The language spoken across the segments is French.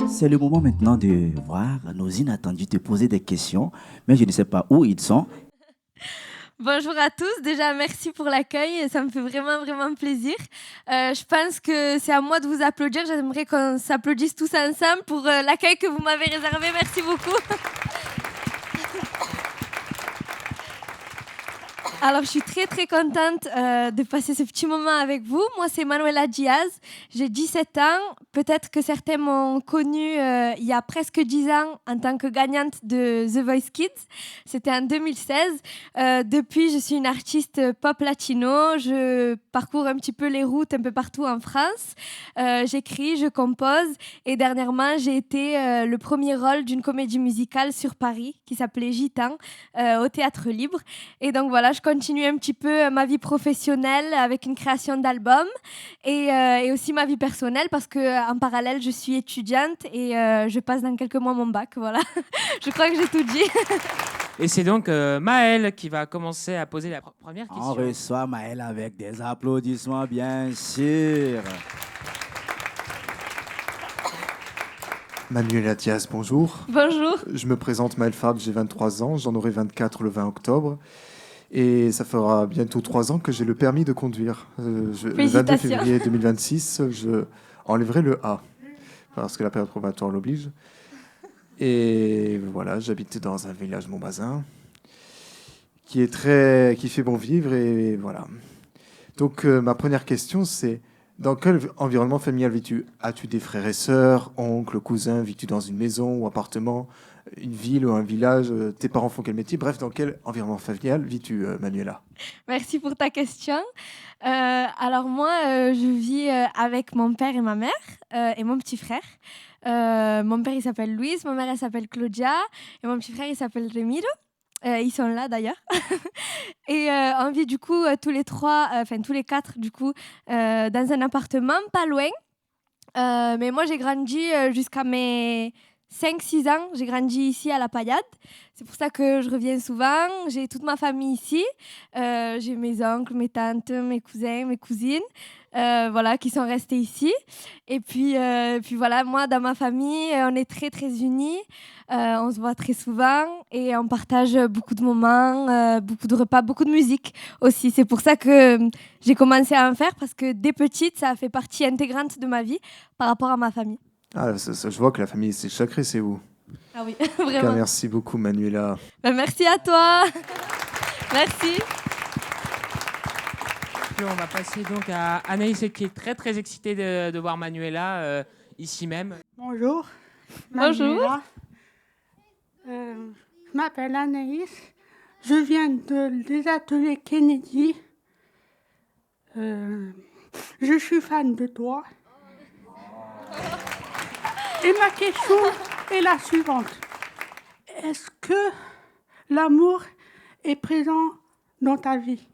C'est le moment maintenant de voir nos inattendus te poser des questions, mais je ne sais pas où ils sont. Bonjour à tous, déjà merci pour l'accueil, ça me fait vraiment vraiment plaisir. Je pense que c'est à moi de vous applaudir, j'aimerais qu'on s'applaudisse tous ensemble pour l'accueil que vous m'avez réservé, merci beaucoup. Alors, je suis très, très contente de passer ce petit moment avec vous. Moi, c'est Manuela Diaz. J'ai 17 ans. Peut-être que certains m'ont connue il y a presque 10 ans en tant que gagnante de The Voice Kids. C'était en 2016. Depuis, je suis une artiste pop latino. Je parcours un petit peu les routes un peu partout en France. J'écris, je compose. Et dernièrement, j'ai été le premier rôle d'une comédie musicale sur Paris qui s'appelait Gitan au Théâtre Libre. Et donc voilà, je continue un petit peu ma vie professionnelle avec une création d'album et aussi ma vie personnelle parce qu'en parallèle, je suis étudiante et je passe dans quelques mois mon bac. Voilà, je crois que j'ai tout dit. Et c'est donc Maëlle qui va commencer à poser la première question. On reçoit Maëlle avec des applaudissements, bien sûr. Manuela Diaz, bonjour. Bonjour. Je me présente Maël Farg, j'ai 23 ans, j'en aurai 24 le 20 octobre. Et ça fera bientôt 3 ans que j'ai le permis de conduire. Le 22 février 2026, je enlèverai le A, parce que la période probatoire l'oblige. Et voilà, j'habite dans un village montbazin qui fait bon vivre, et voilà. Donc ma première question, c'est: dans quel environnement familial vis-tu? As-tu des frères et sœurs, oncles, cousins? Vis-tu dans une maison ou appartement, une ville ou un village? Tes parents font quel métier? Bref, dans quel environnement familial vis-tu, Manuela? Merci pour ta question. Alors moi, je vis avec mon père et ma mère et mon petit frère. Mon père, il s'appelle Louise, ma mère, elle s'appelle Claudia, et mon petit frère, il s'appelle Remiro. Ils sont là d'ailleurs. Et on vit du coup tous les quatre du coup dans un appartement pas loin. Mais moi j'ai grandi jusqu'à mes 5-6 ans, j'ai grandi ici à La Paillade. C'est pour ça que je reviens souvent. J'ai toute ma famille ici. J'ai mes oncles, mes tantes, mes cousins, mes cousines, voilà, qui sont restés ici. Et puis voilà, moi, dans ma famille, on est très, très unis. On se voit très souvent et on partage beaucoup de moments, beaucoup de repas, beaucoup de musique aussi. C'est pour ça que j'ai commencé à en faire, parce que dès petite, ça a fait partie intégrante de ma vie par rapport à ma famille. Ah, je vois que la famille, c'est sacré, c'est où? Ah oui, vraiment. Merci beaucoup, Manuela. Merci à toi. Merci. Puis on va passer donc à Anaïs, qui est très très excitée de voir Manuela ici même. Bonjour. Bonjour. Manuela. Je m'appelle Anaïs. Je viens des ateliers Kennedy. Je suis fan de toi. Et ma question est la suivante. Est-ce que l'amour est présent dans ta vie?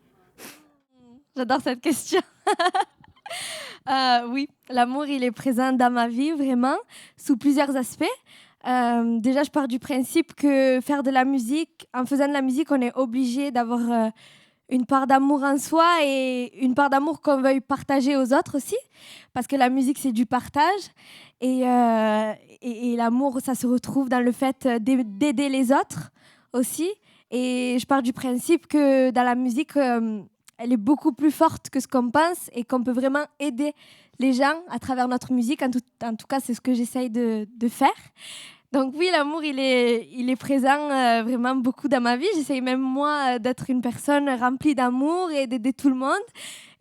J'adore cette question. Oui, l'amour, il est présent dans ma vie, vraiment, sous plusieurs aspects. Déjà, je pars du principe que faire de la musique, en faisant de la musique, on est obligé d'avoir une part d'amour en soi et une part d'amour qu'on veuille partager aux autres aussi, parce que la musique, c'est du partage. Et l'amour, ça se retrouve dans le fait d'aider les autres aussi. Et je pars du principe que dans la musique, elle est beaucoup plus forte que ce qu'on pense et qu'on peut vraiment aider les gens à travers notre musique. En tout cas, c'est ce que j'essaye de faire. Donc oui, l'amour, il est présent vraiment beaucoup dans ma vie. J'essaye même moi d'être une personne remplie d'amour et d'aider tout le monde.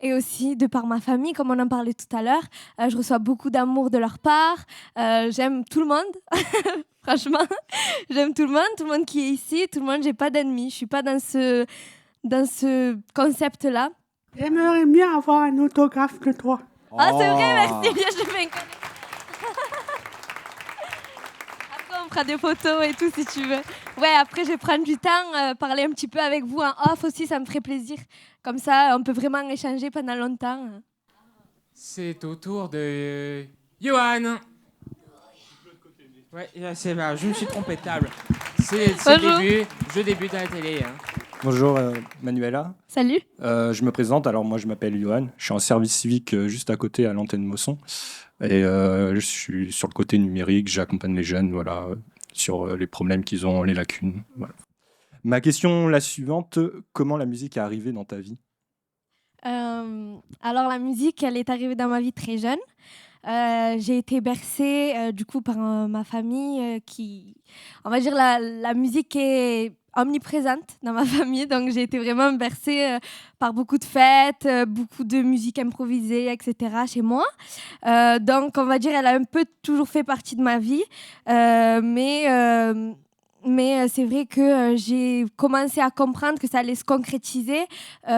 Et aussi de par ma famille, comme on en parlait tout à l'heure. Je reçois beaucoup d'amour de leur part. J'aime tout le monde, franchement. J'aime tout le monde qui est ici, tout le monde, j'ai pas d'ennemis. Je suis pas dans ce concept-là. J'aimerais bien avoir un autographe de toi. Ah, c'est vrai, merci. Je vais Après, on fera des photos et tout si tu veux. Ouais, après, je vais prendre du temps, parler un petit peu avec vous en off aussi, ça me ferait plaisir. Comme ça, on peut vraiment échanger pendant longtemps. C'est au tour de Johan. Ouais, c'est vrai, je me suis trompé de table. C'est le début, je débute à la télé. Hein. Bonjour Manuela. Salut. Je me présente, alors moi je m'appelle Johan, je suis en service civique juste à côté à l'antenne Mosson et je suis sur le côté numérique, j'accompagne les jeunes voilà, sur les problèmes qu'ils ont, les lacunes. Voilà. Ma question la suivante, comment la musique est arrivée dans ta vie ? Alors la musique, elle est arrivée dans ma vie très jeune. J'ai été bercée du coup par ma famille qui, on va dire la musique est omniprésente dans ma famille, donc j'ai été vraiment bercée par beaucoup de fêtes, beaucoup de musique improvisée, etc. chez moi. Donc on va dire elle a un peu toujours fait partie de ma vie, mais c'est vrai que j'ai commencé à comprendre que ça allait se concrétiser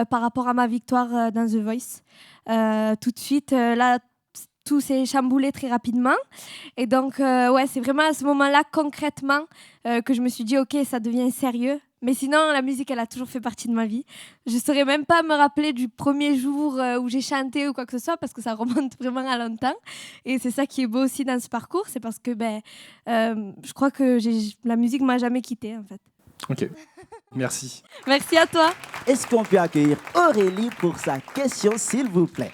par rapport à ma victoire dans The Voice. Tout de suite, là, tout s'est chamboulé très rapidement. Et donc, ouais, c'est vraiment à ce moment-là, concrètement, que je me suis dit, OK, ça devient sérieux. Mais sinon, la musique, elle a toujours fait partie de ma vie. Je ne saurais même pas me rappeler du premier jour où j'ai chanté ou quoi que ce soit, parce que ça remonte vraiment à longtemps. Et c'est ça qui est beau aussi dans ce parcours, c'est parce que je crois que la musique ne m'a jamais quittée, en fait. Ok, merci. Merci à toi. Est-ce qu'on peut accueillir Aurélie pour sa question, s'il vous plaît?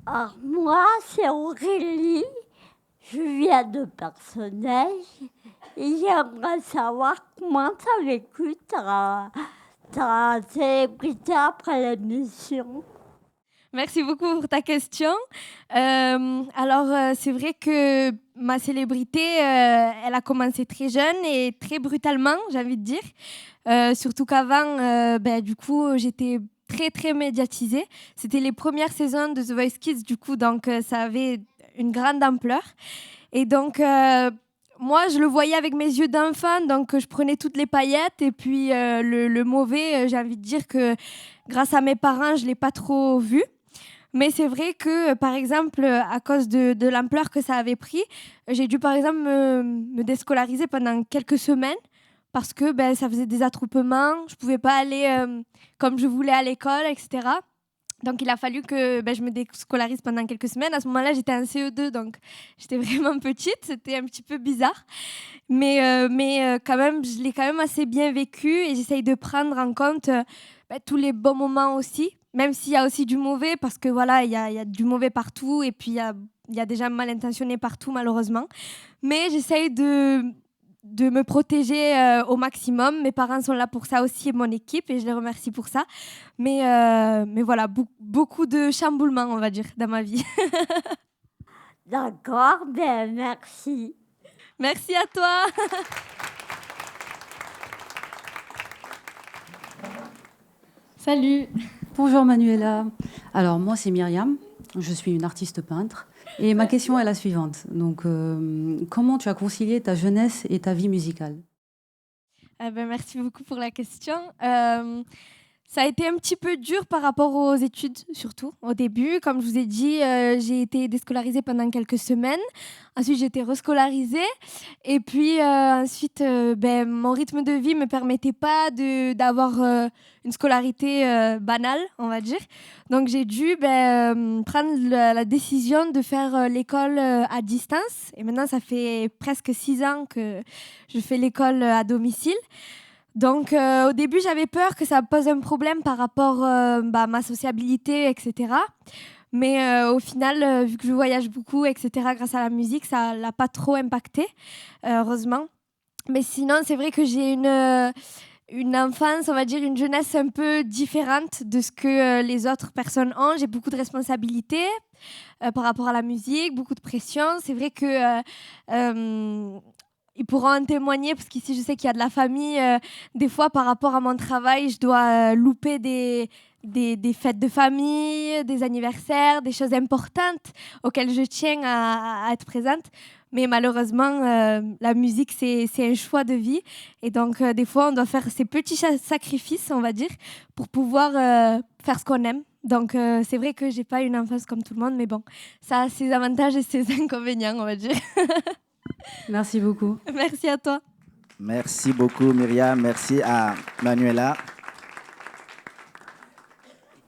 Alors moi, c'est Aurélie, je viens de Personnage et j'aimerais savoir comment tu as vécu ta célébrité après l'émission. Merci beaucoup pour ta question. Alors, c'est vrai que ma célébrité, elle a commencé très jeune et très brutalement, j'ai envie de dire. Surtout qu'avant, du coup, j'étais très, très médiatisée. C'était les premières saisons de The Voice Kids, du coup, donc ça avait une grande ampleur. Et donc, moi, je le voyais avec mes yeux d'enfant, donc je prenais toutes les paillettes. Et puis, le mauvais, j'ai envie de dire que grâce à mes parents, je ne l'ai pas trop vu. Mais c'est vrai que, par exemple, à cause de l'ampleur que ça avait pris, j'ai dû, par exemple, me déscolariser pendant quelques semaines parce que ça faisait des attroupements, je ne pouvais pas aller comme je voulais à l'école, etc. Donc, il a fallu que je me déscolarise pendant quelques semaines. À ce moment-là, j'étais en CE2, donc j'étais vraiment petite. C'était un petit peu bizarre. Mais quand même, je l'ai quand même assez bien vécu et j'essaye de prendre en compte tous les bons moments aussi, même s'il y a aussi du mauvais, parce que voilà, il y a du mauvais partout et puis il y a des gens mal intentionnés partout, malheureusement. Mais j'essaye de me protéger au maximum. Mes parents sont là pour ça aussi et mon équipe, et je les remercie pour ça. Mais voilà, beaucoup de chamboulements, on va dire, dans ma vie. D'accord, merci. Merci à toi. Salut. Bonjour Manuela. Alors moi c'est Myriam, je suis une artiste peintre et ma question est la suivante. Donc comment tu as concilié ta jeunesse et ta vie musicale ? Merci beaucoup pour la question. Ça a été un petit peu dur par rapport aux études, surtout au début. Comme je vous ai dit, j'ai été déscolarisée pendant quelques semaines. Ensuite, j'ai été rescolarisée. Et puis ensuite, mon rythme de vie ne me permettait pas d'avoir une scolarité banale, on va dire. Donc, j'ai dû prendre la décision de faire l'école à distance. Et maintenant, ça fait presque 6 ans que je fais l'école à domicile. Donc, au début, j'avais peur que ça pose un problème par rapport à ma sociabilité, etc. Mais au final, vu que je voyage beaucoup, etc., grâce à la musique, ça ne l'a pas trop impacté, heureusement. Mais sinon, c'est vrai que j'ai une enfance, on va dire une jeunesse un peu différente de ce que les autres personnes ont. J'ai beaucoup de responsabilités par rapport à la musique, beaucoup de pression. C'est vrai que ils pourront en témoigner parce qu'ici je sais qu'il y a de la famille. Des fois par rapport à mon travail, je dois louper des fêtes de famille, des anniversaires, des choses importantes auxquelles je tiens à être présente. Mais malheureusement, la musique, c'est un choix de vie. Et donc, des fois, on doit faire ces petits sacrifices, on va dire, pour pouvoir faire ce qu'on aime. Donc, c'est vrai que je n'ai pas une enfance comme tout le monde, mais bon, ça a ses avantages et ses inconvénients, on va dire. Merci beaucoup. Merci à toi. Merci beaucoup, Myriam. Merci à Manuela.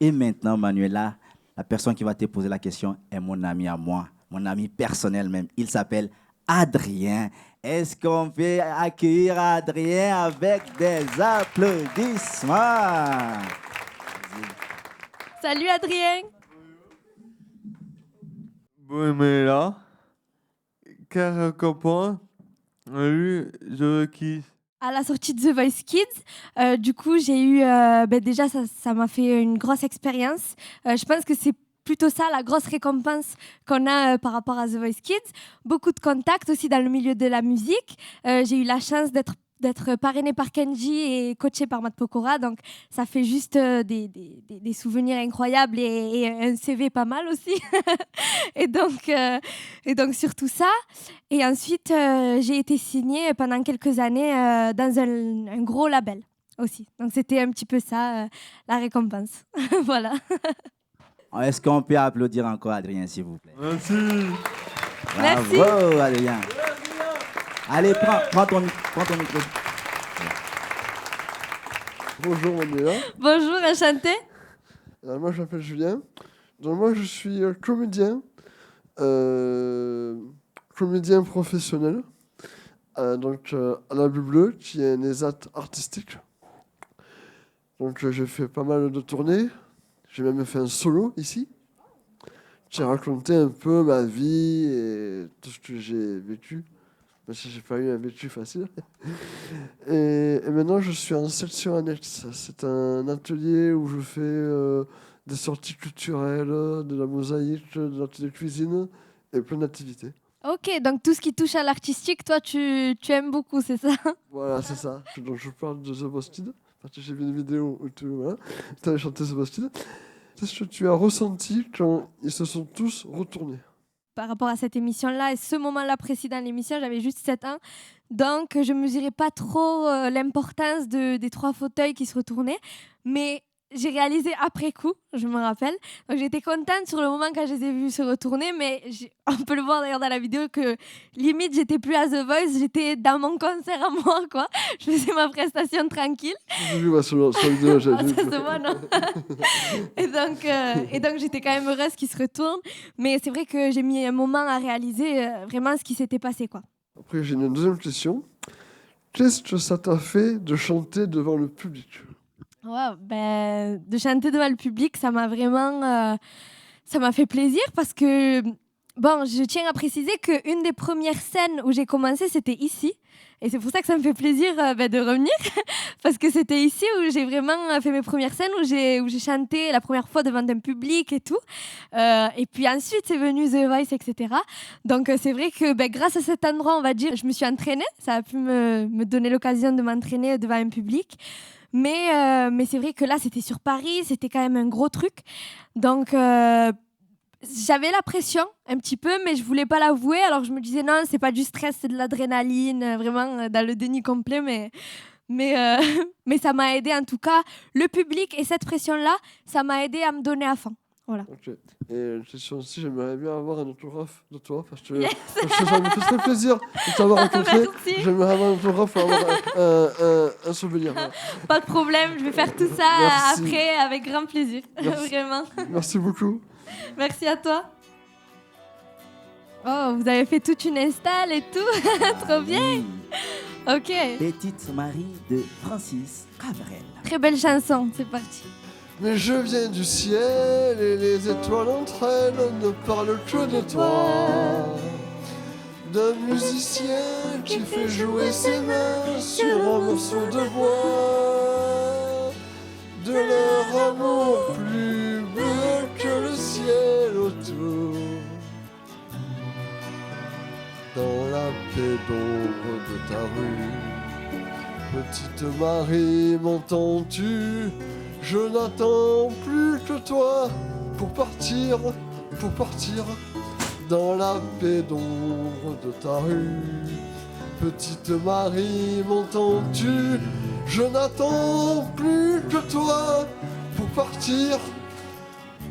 Et maintenant, Manuela, la personne qui va te poser la question est mon ami à moi, mon ami personnel même. Il s'appelle Adrien. Est-ce qu'on peut accueillir Adrien avec des applaudissements? Salut Adrien. Bon, mais là, quel copain a eu The Kiss? À la sortie de The Voice Kids, du coup, j'ai eu... déjà, ça m'a fait une grosse expérience. Je pense que c'est plutôt ça, la grosse récompense qu'on a par rapport à The Voice Kids. Beaucoup de contacts aussi dans le milieu de la musique. J'ai eu la chance d'être parrainée par Kenji et coachée par Matt Pokora. Donc, ça fait juste des souvenirs incroyables et un CV pas mal aussi. et donc, surtout ça. Et ensuite, j'ai été signée pendant quelques années dans un gros label aussi. Donc, c'était un petit peu ça, la récompense. Voilà. Est-ce qu'on peut applaudir encore Adrien, s'il vous plaît? Merci. Merci. Bravo, Adrien. Allez, prends ton micro. Bonjour Manuela. Bonjour, enchanté. Moi je m'appelle Julien. Donc moi je suis comédien professionnel donc à la Bulle Bleue qui est un ESAT artistique. Donc j'ai fait pas mal de tournées. J'ai même fait un solo ici. J'ai raconté un peu ma vie et tout ce que j'ai vécu. Même si j'ai pas eu un vécu facile. Et maintenant, je suis en section annexe. C'est un atelier où je fais des sorties culturelles, de la mosaïque, de l'atelier cuisine et plein d'activités. Ok, donc tout ce qui touche à l'artistique, toi, tu aimes beaucoup, c'est ça? Voilà, c'est ça. Donc je parle de The Bosted, parce que j'ai vu une vidéo où tu avais chanté The Bosted. Qu'est-ce que tu as ressenti quand ils se sont tous retournés? Par rapport à cette émission-là et ce moment-là précédent l'émission, j'avais juste 7 ans. Donc, je ne mesurais pas trop l'importance des 3 fauteuils qui se retournaient. Mais j'ai réalisé après coup, je me rappelle. Donc, j'étais contente sur le moment quand je les ai vus se retourner. Mais on peut le voir d'ailleurs dans la vidéo que limite, j'étais plus à The Voice. J'étais dans mon concert à moi, quoi. Je faisais ma prestation tranquille. J'ai vu sur la vidéo. Ça se voit, non? et donc, j'étais quand même heureuse qu'ils se retournent. Mais c'est vrai que j'ai mis un moment à réaliser vraiment ce qui s'était passé, quoi. Après, j'ai une deuxième question. Qu'est-ce que ça t'a fait de chanter devant le public? Wow, de chanter devant le public, ça m'a vraiment... ça m'a fait plaisir parce que... Bon, je tiens à préciser qu'une des premières scènes où j'ai commencé, c'était ici. Et c'est pour ça que ça me fait plaisir de revenir. Parce que c'était ici où j'ai vraiment fait mes premières scènes, où j'ai chanté la première fois devant un public et tout. Et puis ensuite, c'est venu The Voice, etc. Donc c'est vrai que grâce à cet endroit, on va dire, je me suis entraînée. Ça a pu me donner l'occasion de m'entraîner devant un public. Mais c'est vrai que là, c'était sur Paris. C'était quand même un gros truc. Donc... j'avais la pression un petit peu, mais je voulais pas l'avouer. Alors je me disais non, c'est pas du stress, c'est de l'adrénaline, vraiment dans le déni complet. Mais ça m'a aidé en tout cas. Le public et cette pression-là, ça m'a aidé à me donner à fond. Voilà. Ok. Et une question aussi, j'aimerais bien avoir un autographe de toi parce que ça me fait très plaisir de t'avoir rencontré. J'aimerais avoir un autographe pour avoir un souvenir. Voilà. Pas de problème, je vais faire tout ça après avec grand plaisir. Vraiment. Merci beaucoup. Merci à toi. Oh, vous avez fait toute une install et tout. Trop bien. Ok. Petite Marie de Francis Cabrel. Très belle chanson, c'est parti. Mais je viens du ciel et les étoiles entre elles ne parlent que de toi. D'un musicien qui fait jouer ses mains sur un morceau de bois. de leur amour plus bleu que le ciel autour. Dans la pénombre de ta rue, petite Marie, m'entends-tu? Je n'attends plus que toi pour partir dans la pénombre de ta rue. Petite Marie, m'entends-tu? Je n'attends plus que toi pour partir.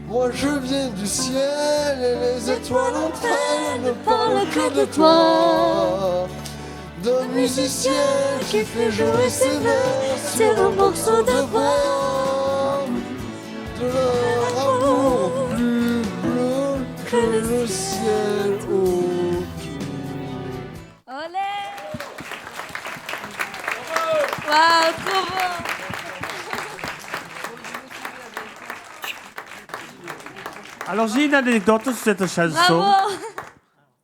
Moi je viens du ciel et les étoiles entre elles ne parlent que de toi. D'un musicien qui fait jouer ses vers sur un morceau de bois. De leur amour plus bleu que le ciel autour. Olé! Waouh, trop beau! Alors j'ai une anecdote sur cette chanson. Bravo!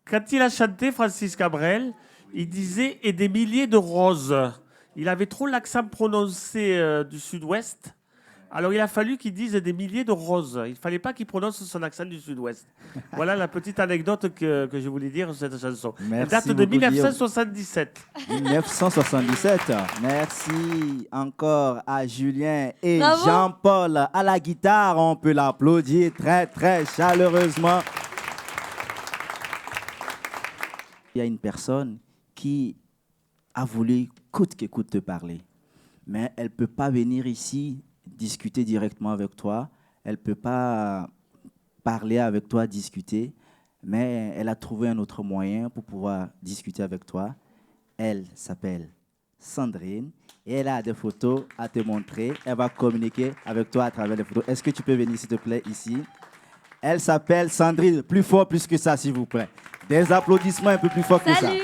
Quand il a chanté, Francis Cabrel, il disait « et des milliers de roses ». Il avait trop l'accent prononcé du sud-ouest. Alors il a fallu qu'il dise « des milliers de roses ». Il ne fallait pas qu'il prononce son accent du sud-ouest. Voilà la petite anecdote que je voulais dire sur cette chanson. Elle date de 1977. 1977. Merci encore à Julien et Bravo. Jean-Paul à la guitare. On peut l'applaudir très, très chaleureusement. Il y a une personne qui a voulu coûte que coûte te parler, mais elle ne peut pas venir ici discuter directement avec toi. Elle ne peut pas parler avec toi, discuter, mais elle a trouvé un autre moyen pour pouvoir discuter avec toi. Elle s'appelle Sandrine et elle a des photos à te montrer. Elle va communiquer avec toi à travers les photos. Est-ce que tu peux venir, s'il te plaît, ici? Elle s'appelle Sandrine. Plus fort, plus que ça, s'il vous plaît. Des applaudissements un peu plus forts que ça. Salut!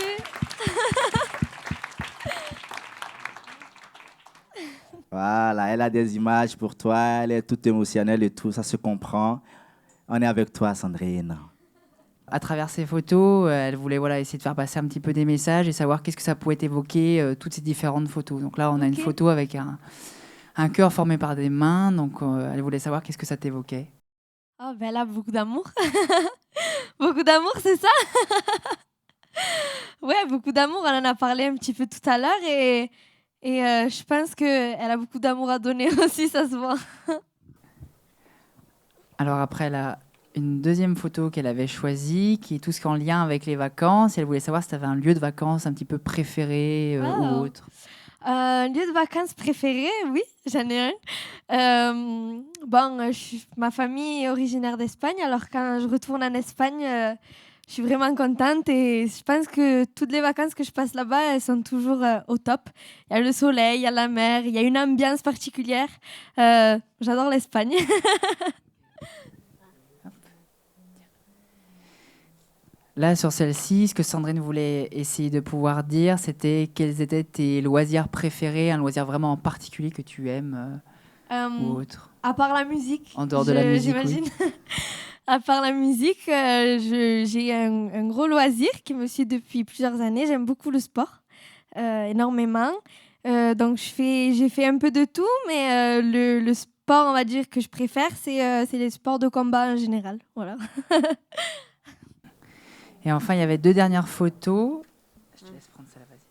Voilà, elle a des images pour toi. Elle est toute émotionnelle et tout. Ça se comprend. On est avec toi, Sandrine. À travers ces photos, elle voulait essayer de faire passer un petit peu des messages et savoir qu'est-ce que ça pouvait évoquer, toutes ces différentes photos. Donc là, on a une photo avec un cœur formé par des mains. Donc elle voulait savoir qu'est-ce que ça t'évoquait. Oh, ben là, beaucoup d'amour. Beaucoup d'amour, c'est ça? Ouais, beaucoup d'amour. On en a parlé un petit peu tout à l'heure et je pense qu'elle a beaucoup d'amour à donner aussi, ça se voit. Alors après, elle a une deuxième photo qu'elle avait choisie, qui est tout ce qui est en lien avec les vacances. Elle voulait savoir si tu avais un lieu de vacances un petit peu préféré ou autre. Un lieu de vacances préféré, oui, j'en ai un. Ma famille est originaire d'Espagne, alors quand je retourne en Espagne, je suis vraiment contente et je pense que toutes les vacances que je passe là-bas, elles sont toujours au top. Il y a le soleil, il y a la mer, il y a une ambiance particulière. J'adore l'Espagne. Là, sur celle-ci, ce que Sandrine voulait essayer de pouvoir dire, c'était quels étaient tes loisirs préférés, un loisir vraiment en particulier que tu aimes ou autre. À part la musique. En dehors de la musique, j'imagine. Oui. À part la musique, j'ai un gros loisir qui me suit depuis plusieurs années. J'aime beaucoup le sport, énormément. Donc, j'ai fait un peu de tout, mais le sport, on va dire, que je préfère, c'est les sports de combat en général. Voilà. Et enfin, il y avait deux dernières photos. Je te laisse prendre celle-là, vas-y.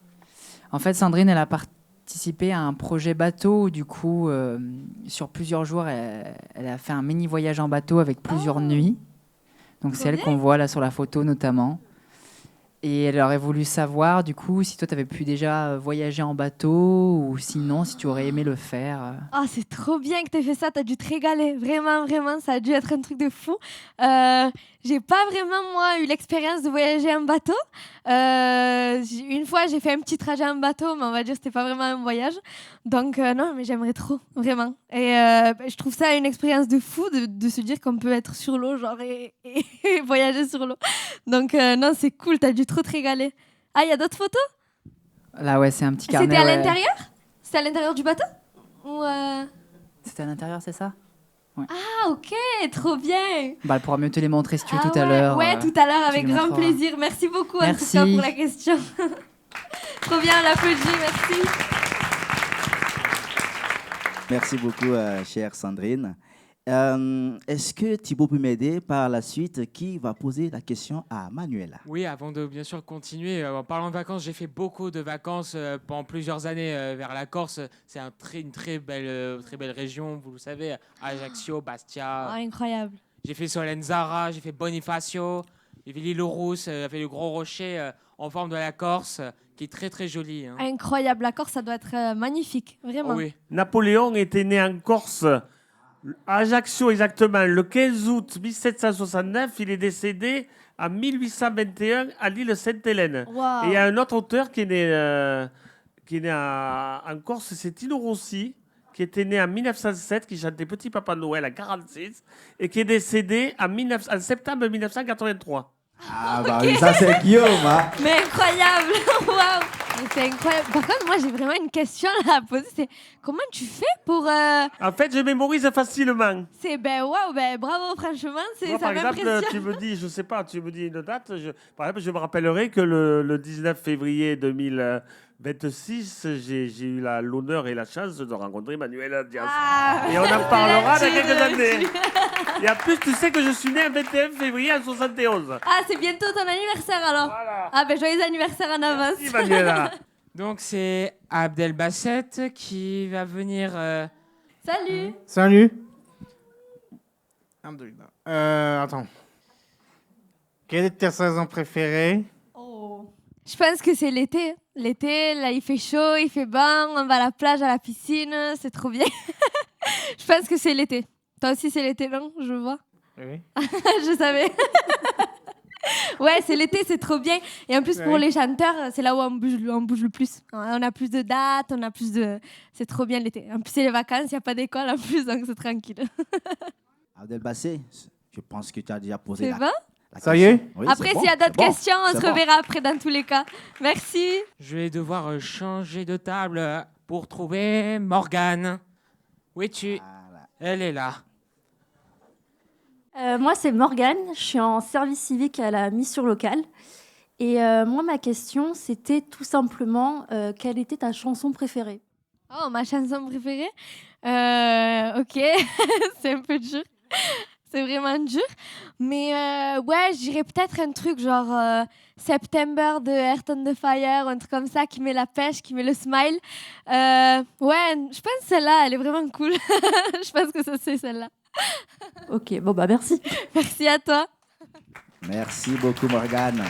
En fait, Sandrine, elle a participé à un projet bateau. Du coup, sur plusieurs jours, elle a fait un mini voyage en bateau avec plusieurs nuits. Donc, c'est elle qu'on voit là sur la photo notamment. Et elle aurait voulu savoir, du coup, si toi, tu avais pu déjà voyager en bateau ou sinon, si tu aurais aimé le faire. Ah, c'est trop bien que tu aies fait ça. Tu as dû te régaler. Vraiment, vraiment, ça a dû être un truc de fou. J'ai pas vraiment, moi, eu l'expérience de voyager en bateau. Une fois, j'ai fait un petit trajet en bateau, mais on va dire que c'était pas vraiment un voyage. Donc, non, mais j'aimerais trop, vraiment. Et je trouve ça une expérience de fou de se dire qu'on peut être sur l'eau, genre, et voyager sur l'eau. Donc, non, c'est cool. Tu as dû trop te régaler. Ah, il y a d'autres photos? Là, ouais, c'est un petit carnet. C'était à l'intérieur? C'était à l'intérieur du bateau? Ou C'était à l'intérieur, c'est ça? Ouais. Ah, ok, trop bien. Elle pourra mieux te les montrer si tu veux tout à l'heure. Ouais, tout à l'heure, avec grand plaisir. Merci beaucoup, en tout cas, pour la question. Trop bien, on l'applaudit, merci. Merci beaucoup, chère Sandrine. Est-ce que Thibaut peut m'aider par la suite? Qui va poser la question à Manuela? Oui, avant de bien sûr continuer, en parlant de vacances, j'ai fait beaucoup de vacances pendant plusieurs années vers la Corse. C'est une très belle région, vous le savez, Ajaccio, Bastia. Ah, incroyable. J'ai fait Solenzara, j'ai fait Bonifacio, j'ai fait l'île Rousse, j'ai fait le Gros Rocher en forme de la Corse, qui est très très joli. Hein. Incroyable, la Corse, ça doit être magnifique, vraiment. Oh oui. Napoléon était né en Corse, à Ajaccio exactement, le 15 août 1769. Il est décédé en 1821 à l'île Sainte-Hélène. Wow. Et il y a un autre auteur qui est né en Corse, c'est Tino Rossi, qui était né en 1907, qui chantait Petit Papa Noël en 1946, et qui est décédé en septembre 1983. Ah bah oui, ça c'est Guillaume. Hein. Mais incroyable. Waouh. C'est incroyable. Par contre, moi, j'ai vraiment une question à poser. C'est comment tu fais pour... En fait, je mémorise facilement. C'est waouh, bravo, franchement, Moi, ça par exemple, m'impressionne. tu me dis, je sais pas, tu me dis une date. Par exemple, je me rappellerai que le 19 février 2026, j'ai eu l'honneur et la chance de rencontrer Manuela Diaz. Ah, et on en parlera dans quelques là-dessus. années. Et en plus, tu sais que je suis né le 21 février en 71. Ah, c'est bientôt ton anniversaire alors. Voilà. Ah, joyeux anniversaire en avance. Merci, Manuela. Donc c'est Abdel Basset qui va venir... Salut. Salut. Attends. Quelle est ta saison préférée? Je pense que c'est l'été. L'été, là, il fait chaud, il fait bon, on va à la plage, à la piscine, c'est trop bien. Je pense que c'est l'été. Toi aussi, c'est l'été, non? Je vois. Oui. Je savais. Ouais, c'est l'été, c'est trop bien. Et en plus, pour les chanteurs, c'est là où on bouge le plus. On a plus de dates, on a plus de... C'est trop bien l'été. En plus, c'est les vacances, il n'y a pas d'école en plus, donc c'est tranquille. Abdel Basset, je pense que tu as déjà posé C'est la bon? Ça y est? Oui, après, c'est s'il y a bon, d'autres c'est bon, questions, on c'est se bon. reverra après dans tous les cas. Merci. Je vais devoir changer de table pour trouver Morgane. Où es-tu? Elle est là. Moi, c'est Morgane. Je suis en service civique à la mission locale. Et moi, ma question, c'était tout simplement quelle était ta chanson préférée? Oh, ma chanson préférée? Ok, c'est un peu dur. C'est vraiment dur. Mais ouais, je dirais peut-être un truc genre September de Earth on the Fire, un truc comme ça qui met la pêche, qui met le smile. Ouais, je pense que celle-là, elle est vraiment cool. Je pense que ça, c'est celle-là. Ok, bon bah merci. Merci à toi. Merci beaucoup, Morgane.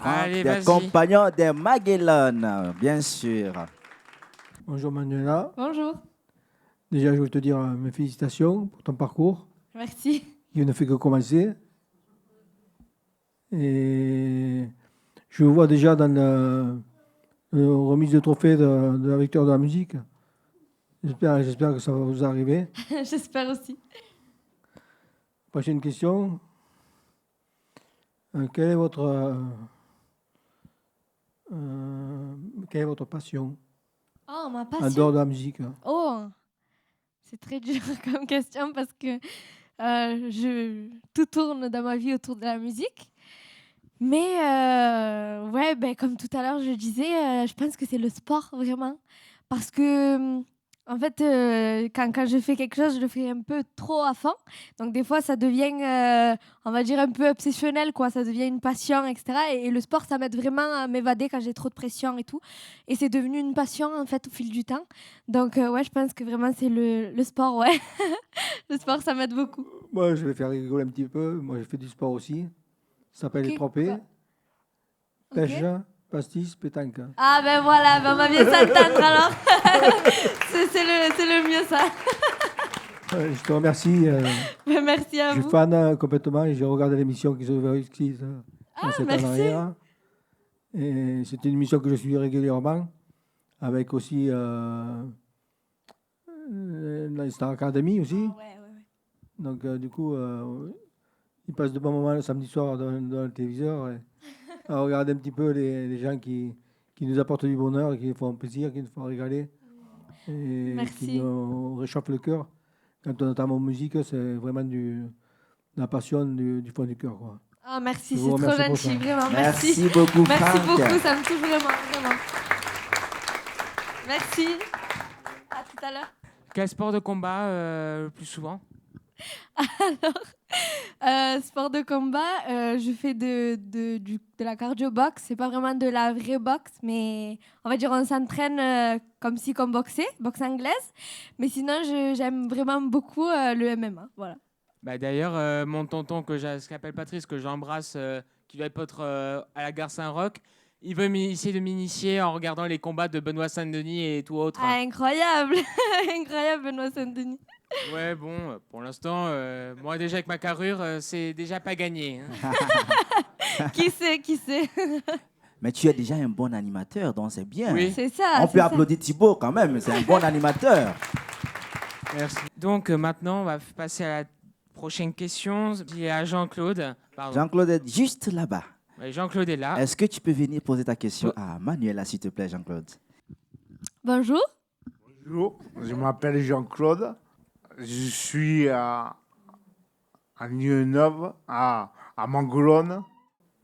Allez, des vas-y. compagnons de Magellan, bien sûr. Bonjour Manuela. Bonjour. Déjà, je veux te dire mes félicitations pour ton parcours. Merci. Il ne fait que commencer. Et je vous vois déjà dans la remise de trophée de la victoire de la musique. J'espère que ça va vous arriver. J'espère aussi. Prochaine question. Quelle est votre passion Oh, ma passion. en dehors de la musique? Oh, c'est très dur comme question parce que tout tourne dans ma vie autour de la musique. Mais ouais, comme tout à l'heure, je disais, je pense que c'est le sport, vraiment. Parce que, en fait, quand je fais quelque chose, je le fais un peu trop à fond. Donc, des fois, ça devient, on va dire, un peu obsessionnel, quoi. Ça devient une passion, etc. Et le sport, ça m'aide vraiment à m'évader quand j'ai trop de pression et tout. Et c'est devenu une passion, en fait, au fil du temps. Donc, ouais, je pense que vraiment, c'est le sport, ouais. Le sport, ça m'aide beaucoup. Moi, je vais faire rigoler un petit peu. Moi, j'ai fait du sport aussi. Ça s'appelle les 3 P. Quoi? Pêche, pastis, pétanque. Ah voilà, on va bien s'entendre alors. c'est le mieux ça. Je te remercie. Merci à Je vous. suis fan complètement et j'ai regardé l'émission qui se réussit dans cette merci. année-là. Et c'est une émission que je suis régulièrement avec aussi la Star Academy aussi. Donc du coup, il passe de bons moments le samedi soir dans le téléviseur à regarder un petit peu les gens qui nous apportent du bonheur, qui nous font plaisir, qui nous font régaler et qui nous réchauffent le cœur. Quand on entend mon musique, c'est vraiment de la passion du fond du cœur, quoi. Ah, merci, Je c'est vous trop remercie pour gentil, ça. vraiment. Merci beaucoup, Merci Franck. beaucoup, ça me touche vraiment, vraiment. Merci. À tout à l'heure. Quel sport de combat le plus souvent? Alors, sport de combat, je fais de la cardio-boxe. C'est pas vraiment de la vraie boxe, mais on va dire on s'entraîne comme si on boxait, boxe anglaise. Mais sinon, j'aime vraiment beaucoup le MMA. Voilà. Bah, d'ailleurs, mon tonton, ce qu'il appelle Patrice, que j'embrasse, qui doit être à la gare Saint-Roch, il veut essayer de m'initier en regardant les combats de Benoît Saint-Denis et tout autre. Ah, incroyable. Incroyable, Benoît Saint-Denis. Ouais, bon, pour l'instant, moi déjà avec ma carrure, c'est déjà pas gagné. Hein. Qui sait. Mais tu es déjà un bon animateur, donc c'est bien. Oui. C'est ça. On peut applaudir Thibaut quand même, c'est un bon animateur. Merci. Donc maintenant, on va passer à la prochaine question. Il y a Jean-Claude. Pardon. Jean-Claude est juste là-bas. Ouais, Jean-Claude est là. Est-ce que tu peux venir poser ta question à Manuela, s'il te plaît, Jean-Claude? Bonjour. Bonjour, je m'appelle Jean-Claude. Je suis à Nieuwenhof, à Mangoulone.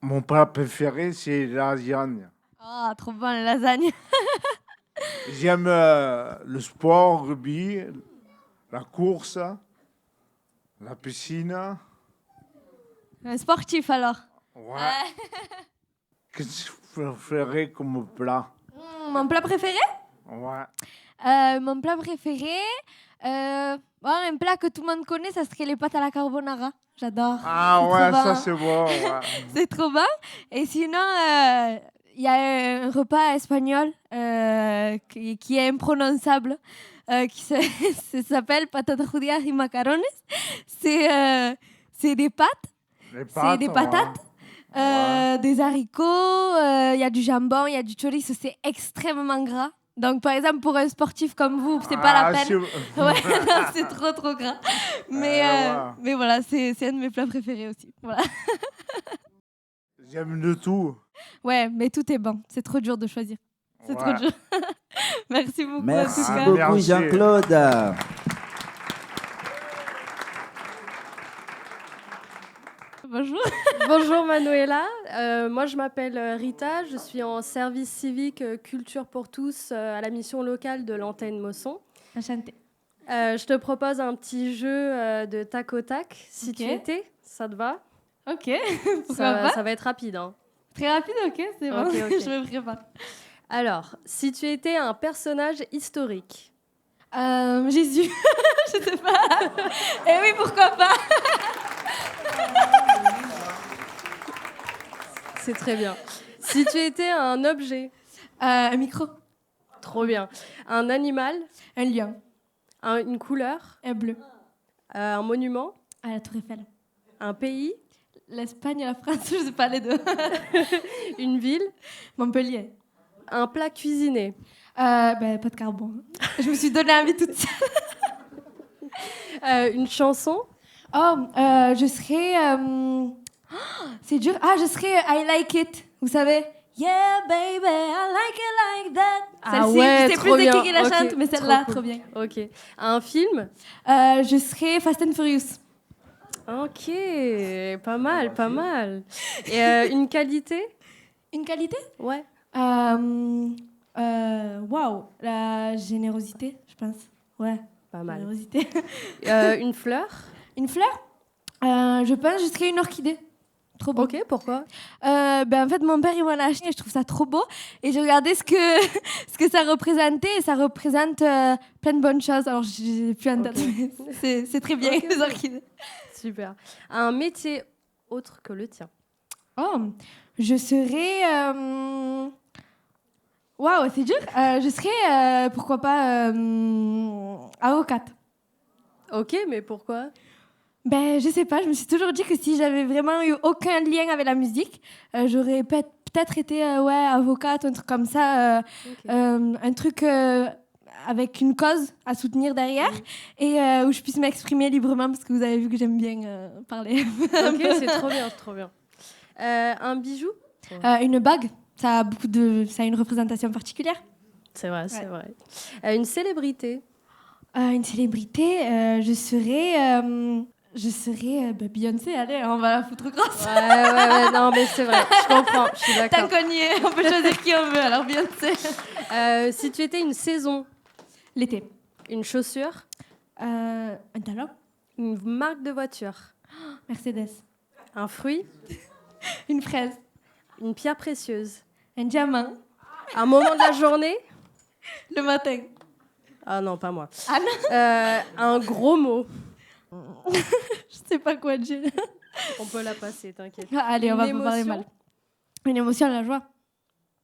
Mon plat préféré, c'est la lasagne. Ah, trop bon, la lasagne. J'aime le sport, le rugby, la course, la piscine. Un sportif alors. Ouais. Qu'est-ce que je ferais comme plat? Mon plat préféré? Ouais. Mon plat préféré, un plat que tout le monde connaît, ça serait les pâtes à la carbonara. J'adore. Ah ouais, ça c'est bon. Ouais. C'est trop bon. Et sinon, il y a un repas espagnol qui est imprononçable, qui ça s'appelle patatas judías y macarrones. C'est des pâtes. C'est des patates. Des haricots, il y a du jambon, il y a du chorizo, c'est extrêmement gras. Donc, par exemple, pour un sportif comme vous, c'est pas la peine. Ouais, non, c'est trop gras. Mais voilà, c'est un de mes plats préférés aussi. Voilà. J'aime de tout. Ouais, mais tout est bon. C'est trop dur de choisir. C'est trop dur. Merci beaucoup. Merci en tout cas. beaucoup, Jean-Claude. Bonjour. Bonjour Manuela. Moi je m'appelle Rita, je suis en service civique culture pour tous à la mission locale de l'antenne Mosson. Enchantée. Je te propose un petit jeu de tac au tac, si tu étais, ça te va? Ok, pourquoi pas? Ça va être rapide. Hein. Très rapide, ok, c'est bon, Okay. Je me prépare. Alors, si tu étais un personnage historique. Jésus, je sais pas. Eh oui, pourquoi pas? C'est très bien. Si tu étais un objet. Un micro. Trop bien. Un animal. Un lion. Une couleur. Un bleu. Un monument. À la Tour Eiffel. Un pays. L'Espagne et la France, je sais pas les deux. Une ville. Montpellier. Un plat cuisiné. Pas de carbone. Je me suis donné envie toute seule. Une chanson. Je serais... c'est dur. Je serais I Like It. Vous savez? Yeah, baby, I like it like that. Celle-ci, ouais, c'est plus de qui la chante, mais celle-là, cool. trop bien. Ok. Un film. Je serais Fast and Furious. Ok, pas mal, pas mal. Et une qualité? Une qualité? Ouais. Waouh, la générosité, je pense. Ouais. Pas mal. Générosité. Une fleur? Une fleur? Je pense que je serais une orchidée. Trop beau. Ok, pourquoi? En fait, mon père, il m'en a acheté et je trouve ça trop beau. Et j'ai regardé ce que ça représentait et ça représente plein de bonnes choses. Alors, j'ai plus en tête. C'est très bien, les orchidées. Super. Un métier autre que le tien? Je serais... Waouh, c'est dur. Je serais, pourquoi pas, avocate. Ok, mais pourquoi? Je sais pas, je me suis toujours dit que si j'avais vraiment eu aucun lien avec la musique, j'aurais peut-être été avocate, un truc comme ça, un truc avec une cause à soutenir derrière et où je puisse m'exprimer librement parce que vous avez vu que j'aime bien parler. Ok, c'est trop bien, trop bien. Un bijou? Une bague, ça a une représentation particulière. C'est vrai, c'est vrai. Une célébrité? Une célébrité, je serais... je serais Beyoncé. Allez, on va la foutre grosse. Ouais, non, mais c'est vrai, je comprends, je suis d'accord. Tant qu'on y est, on peut choisir qui on veut, alors Beyoncé. Si tu étais une saison. L'été. Une chaussure. Un talon. Une marque de voiture. Mercedes. Un fruit. Une fraise. Une pierre précieuse. Un diamant. Un moment de la journée. Le matin. Ah non, pas moi. Ah non. Un gros mot. Je sais pas quoi dire. On peut la passer, t'inquiète. Allez, on va pas parler mal. Une émotion, la joie.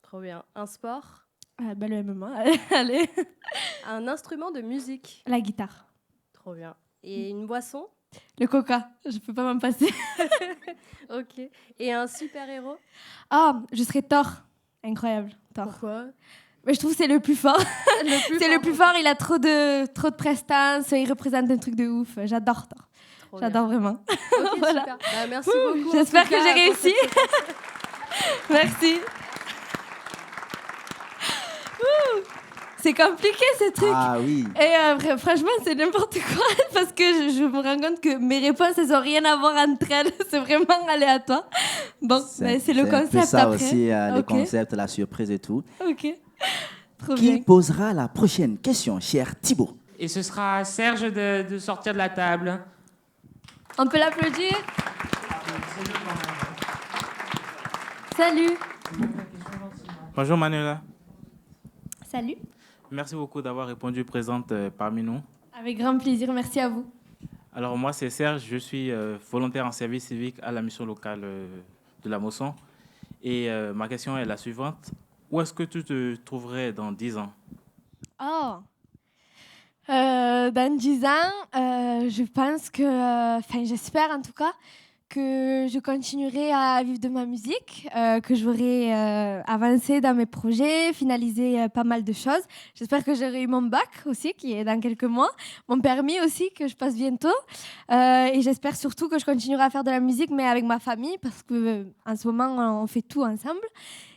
Trop bien. Un sport. Le MMA. Allez. Un instrument de musique. La guitare. Trop bien. Et une boisson. Le coca. Je peux pas m'en passer. Ok. Et un super-héros. Ah, je serais Thor. Incroyable. Thor. Pourquoi? Mais je trouve que c'est le plus fort. C'est le plus fort. Il a trop de prestance. Il représente un truc de ouf. J'adore Thor. J'adore vraiment. Ok, voilà. super. Bah, merci beaucoup. J'espère que j'ai réussi. Merci. C'est compliqué ce truc. Ah oui. Et franchement, c'est n'importe quoi parce que je me rends compte que mes réponses, elles n'ont rien à voir entre elles. C'est vraiment aléatoire. Bon, c'est le concept un peu ça après. aussi, le Ok. concept, la surprise et tout. Ok. Trop Qui bien. posera la prochaine question, cher Thibaut? Et ce sera à Serge de sortir de la table. On peut l'applaudir. Salut. Bonjour Manuela. Salut. Merci beaucoup d'avoir répondu présente parmi nous. Avec grand plaisir. Merci à vous. Alors moi c'est Serge, je suis volontaire en service civique à la mission locale de la Mosson. Et ma question est la suivante. Où est-ce que tu te trouverais dans 10 ans? Oh. Dans 10 ans, je pense que, j'espère en tout cas, que je continuerai à vivre de ma musique, que j'aurai avancé dans mes projets, finalisé pas mal de choses. J'espère que j'aurai eu mon bac aussi, qui est dans quelques mois, mon permis aussi, que je passe bientôt. Et j'espère surtout que je continuerai à faire de la musique, mais avec ma famille, parce qu'en ce moment, on fait tout ensemble.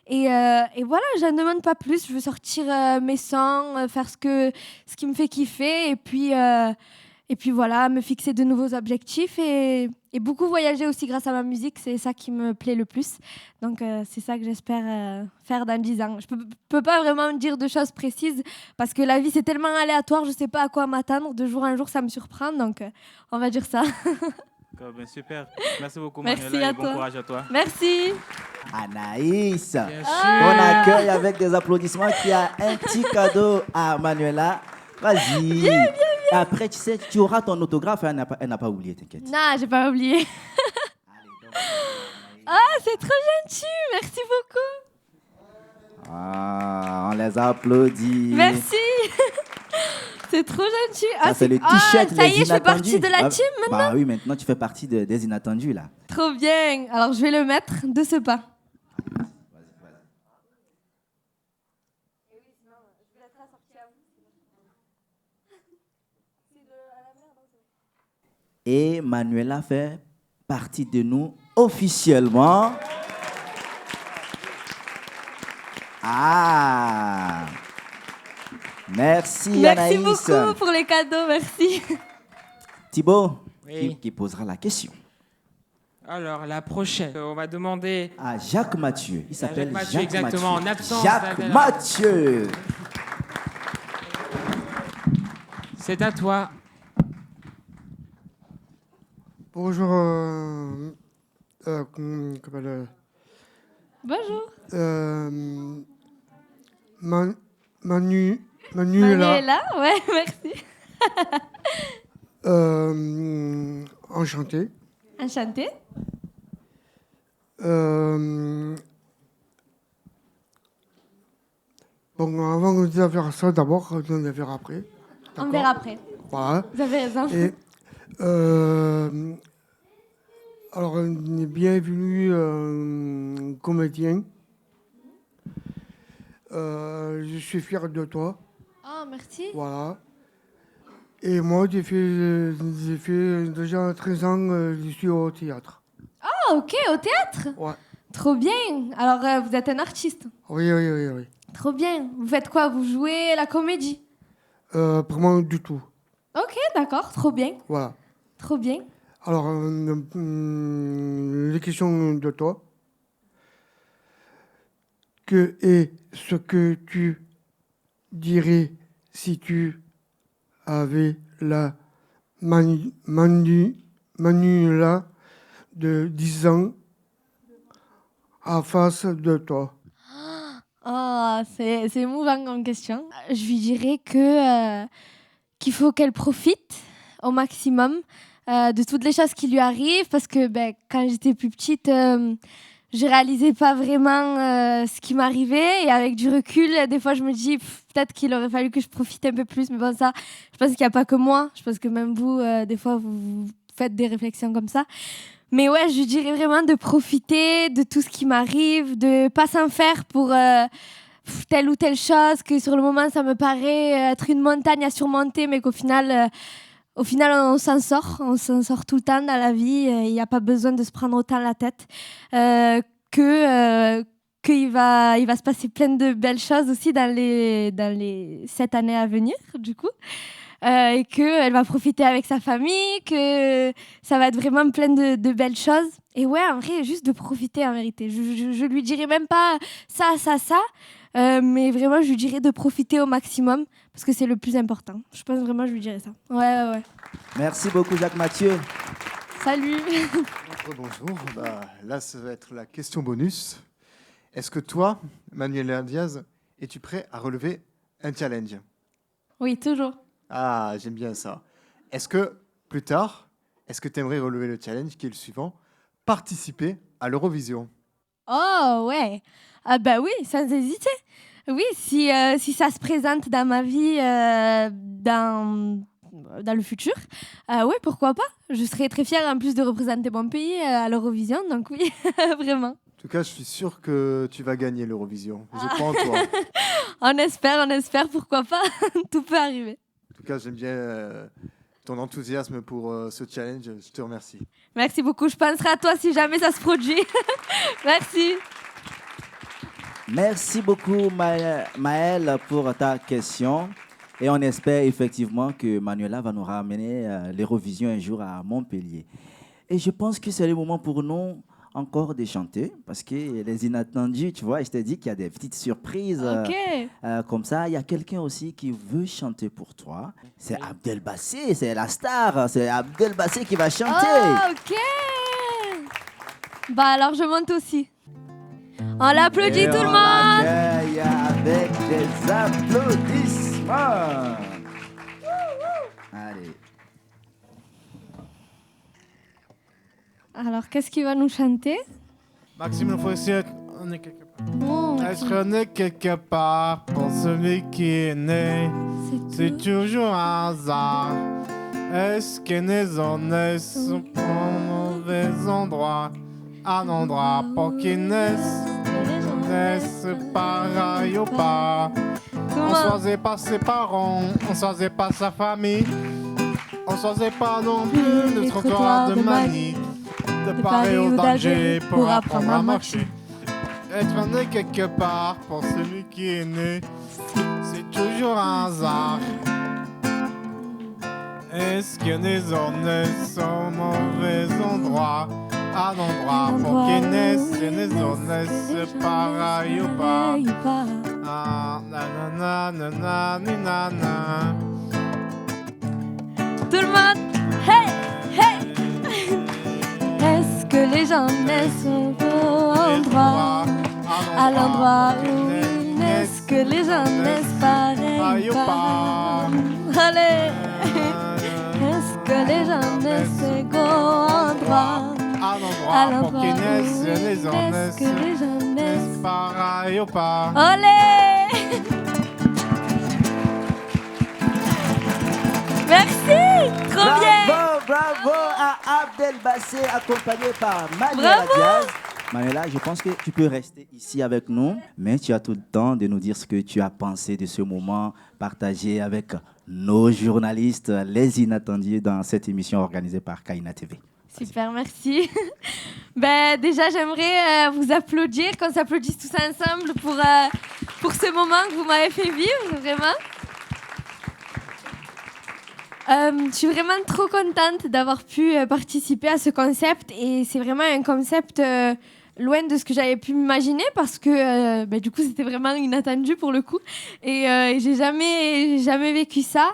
Et voilà, je ne demande pas plus. Je veux sortir mes sons, faire ce qui me fait kiffer. Et puis voilà, me fixer de nouveaux objectifs et beaucoup voyager aussi grâce à ma musique. C'est ça qui me plaît le plus. Donc c'est ça que j'espère faire dans 10 ans. Je peux pas vraiment dire de choses précises parce que la vie, c'est tellement aléatoire. Je ne sais pas à quoi m'attendre. De jour en jour, ça me surprend. Donc on va dire ça. Ben, super. Merci beaucoup Merci Manuela à et bon toi. courage à toi. Merci. Anaïs. On accueille avec des applaudissements qui a un petit cadeau à Manuela. Vas-y. Viens. Après, tu sais, tu auras ton autographe. Elle n'a pas oublié, t'inquiète. Non, j'ai pas oublié. Ah, c'est trop gentil. Merci beaucoup. Ah, on les applaudit. Merci. C'est trop gentil. Ça, c'est le t-shirt. Ça y est, des je fais partie inattendus. de la team maintenant. Bah oui, maintenant tu fais partie des inattendus là. Trop bien. Alors, je vais le mettre de ce pas. Et Manuela fait partie de nous officiellement. Ah! Merci Merci Anaïs. beaucoup pour les cadeaux, merci. Thibaut, Oui. qui posera la question. Alors, la prochaine, on va demander À Jacques Mathieu. Il s'appelle Jacques Mathieu, Jacques exactement, Mathieu. en absence Jacques d'Adèle. Mathieu. C'est à toi. Bonjour. Bonjour. Manuela. Manuela, ouais, merci. Enchanté. Enchantée. Bon, avant de faire ça, d'abord, on va faire après. On D'accord. verra après. Voilà. Vous avez raison. Et, alors, on est bienvenu comédien. Je suis fier de toi. Oh, merci. Voilà. Et moi, j'ai fait déjà 13 ans, je suis au théâtre. Oh, ok, au théâtre. Ouais. Trop bien. Alors, vous êtes un artiste. Oui. Trop bien. Vous faites quoi? Vous jouez la comédie? Pour moi, du tout. Ok, d'accord. Trop bien. Voilà. Trop bien. Alors, les questions de toi. Que est ce que tu dirais si tu avais la Manuela de 10 ans en face de toi? Oh, c'est émouvant comme question. Je lui dirais que qu'il faut qu'elle profite au maximum de toutes les choses qui lui arrivent, parce que quand j'étais plus petite, je réalisais pas vraiment ce qui m'arrivait, et avec du recul, des fois je me dis peut-être qu'il aurait fallu que je profite un peu plus, mais bon, ça, je pense qu'il n'y a pas que moi, je pense que même vous, des fois vous faites des réflexions comme ça. Mais ouais, je dirais vraiment de profiter de tout ce qui m'arrive, de pas s'en faire pour telle ou telle chose, que sur le moment ça me paraît être une montagne à surmonter, mais qu'au final, on s'en sort tout le temps dans la vie. Il n'y a pas besoin de se prendre autant la tête. Qu'il va se passer plein de belles choses aussi dans les 7 années à venir, du coup. Et qu'elle va profiter avec sa famille, que ça va être vraiment plein de belles choses. Et ouais, en vrai, juste de profiter en vérité. Je lui dirais même pas ça, mais vraiment, je lui dirais de profiter au maximum, parce que c'est le plus important. Je pense vraiment, je lui dirais ça. Ouais. Merci beaucoup, Jacques Mathieu. Salut. Bonjour. Là, ça va être la question bonus. Est-ce que toi, Manuela Diaz, es-tu prêt à relever un challenge? Oui, toujours. Ah, j'aime bien ça. Est-ce que, plus tard, tu aimerais relever le challenge qui est le suivant, participer à l'Eurovision? Oh, ouais. Ah bah oui, sans hésiter. Oui, si ça se présente dans ma vie, dans le futur, oui, pourquoi pas. Je serais très fière en plus de représenter mon pays à l'Eurovision, donc oui, vraiment. En tout cas, je suis sûr que tu vas gagner l'Eurovision. Je crois en toi. On espère, pourquoi pas. Tout peut arriver. En tout cas, j'aime bien ton enthousiasme pour ce challenge. Je te remercie. Merci beaucoup. Je penserai à toi si jamais ça se produit. Merci. Merci beaucoup, Maëlle, pour ta question. Et on espère effectivement que Manuela va nous ramener l'Eurovision un jour à Montpellier. Et je pense que c'est le moment pour nous encore de chanter, parce que les inattendus, tu vois, je t'ai dit qu'il y a des petites surprises. Comme ça, il y a quelqu'un aussi qui veut chanter pour toi. C'est Abdel Bassé, c'est la star. C'est Abdel Bassé qui va chanter. Oh, ok. Bah alors, je monte aussi. On l'applaudit tout le monde. Avec des applaudissements. Allez. Alors, qu'est-ce qu'il va nous chanter? Maxime, il faut essayer. On est quelque part. Est-ce qu'on est quelque part pour celui qui est né? C'est toujours un hasard. Est-ce qu'elle est honnête au mauvais endroit? Un endroit pour qu'il naisse. Naisse pareil ou pas. On choisit pas ses parents, on choisit pas sa famille. On choisit pas non plus le trottoir de Manille. De Paris au danger pour apprendre à marcher. Être né quelque part pour celui qui est né, c'est toujours un hasard. Est-ce que les honnêtes sont au mauvais endroit? Un endroit pour qu'ils naissent, et les honnêtes c'est pareil ou pas? Ah, nanana, nanana, nanana. Tout le monde, hey, hey. Est-ce que les gens naissent au endroit, à l'endroit où ils naissent? Que les gens naissent pareil ou pas? Allez. Est-ce que les gens naissent égaux endroit? À l'endroit pour qu'ils naissent, les gens naissent, que les gens naissent pareil ou pas? Olé. Merci, trop bien. Bravo à Abdel Bassé, accompagné par Manuela Diaz. Manuela, je pense que tu peux rester ici avec nous, mais tu as tout le temps de nous dire ce que tu as pensé de ce moment partagé avec nos journalistes, les inattendus, dans cette émission organisée par Kaina TV. Super, merci. Déjà, j'aimerais vous applaudir, qu'on s'applaudisse tous ensemble pour ce moment que vous m'avez fait vivre, vraiment. Je suis vraiment trop contente d'avoir pu participer à ce concept et c'est vraiment un concept loin de ce que j'avais pu m'imaginer parce que du coup c'était vraiment inattendu pour le coup et j'ai jamais vécu ça.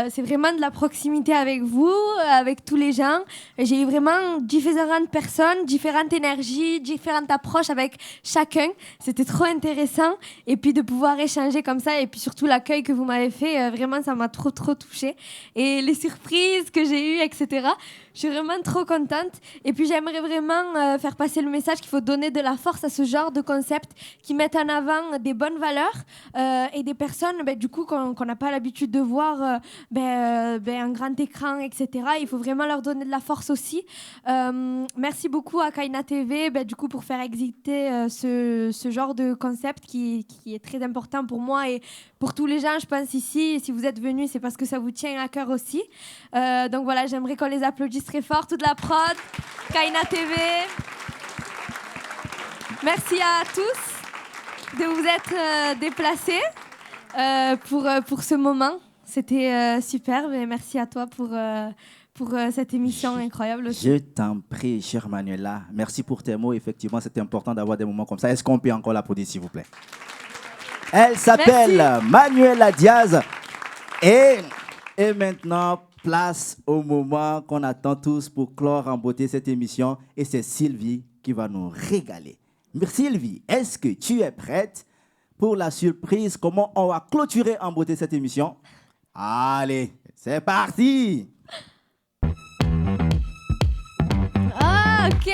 C'est vraiment de la proximité avec vous, avec tous les gens. J'ai eu vraiment différentes personnes, différentes énergies, différentes approches avec chacun. C'était trop intéressant. Et puis de pouvoir échanger comme ça, et puis surtout l'accueil que vous m'avez fait, vraiment ça m'a trop touchée. Et les surprises que j'ai eues, etc. Je suis vraiment trop contente. Et puis j'aimerais vraiment faire passer le message qu'il faut donner de la force à ce genre de concept qui mettent en avant des bonnes valeurs et des personnes du coup qu'on n'a pas l'habitude de voir un grand écran, etc. Il faut vraiment leur donner de la force aussi. Merci beaucoup à Kaina TV du coup pour faire exister ce genre de concept qui est très important pour moi et pour tous les gens, je pense, ici. Et si vous êtes venus, c'est parce que ça vous tient à cœur aussi. Donc voilà, j'aimerais qu'on les applaudisse très fort, toute la prod, Kaina TV. Merci à tous de vous être déplacés pour ce moment. C'était superbe et merci à toi pour cette émission incroyable aussi. Je t'en prie, chère Manuela. Merci pour tes mots. Effectivement, c'est important d'avoir des moments comme ça. Est-ce qu'on peut encore l'applaudir, s'il vous plaît? Elle s'appelle Manuela Diaz. Et maintenant, place au moment qu'on attend tous pour clore en beauté cette émission. Et c'est Sylvie qui va nous régaler. Sylvie, est-ce que tu es prête pour la surprise? Comment on va clôturer en beauté cette émission? Allez, c'est parti! Ah, ok!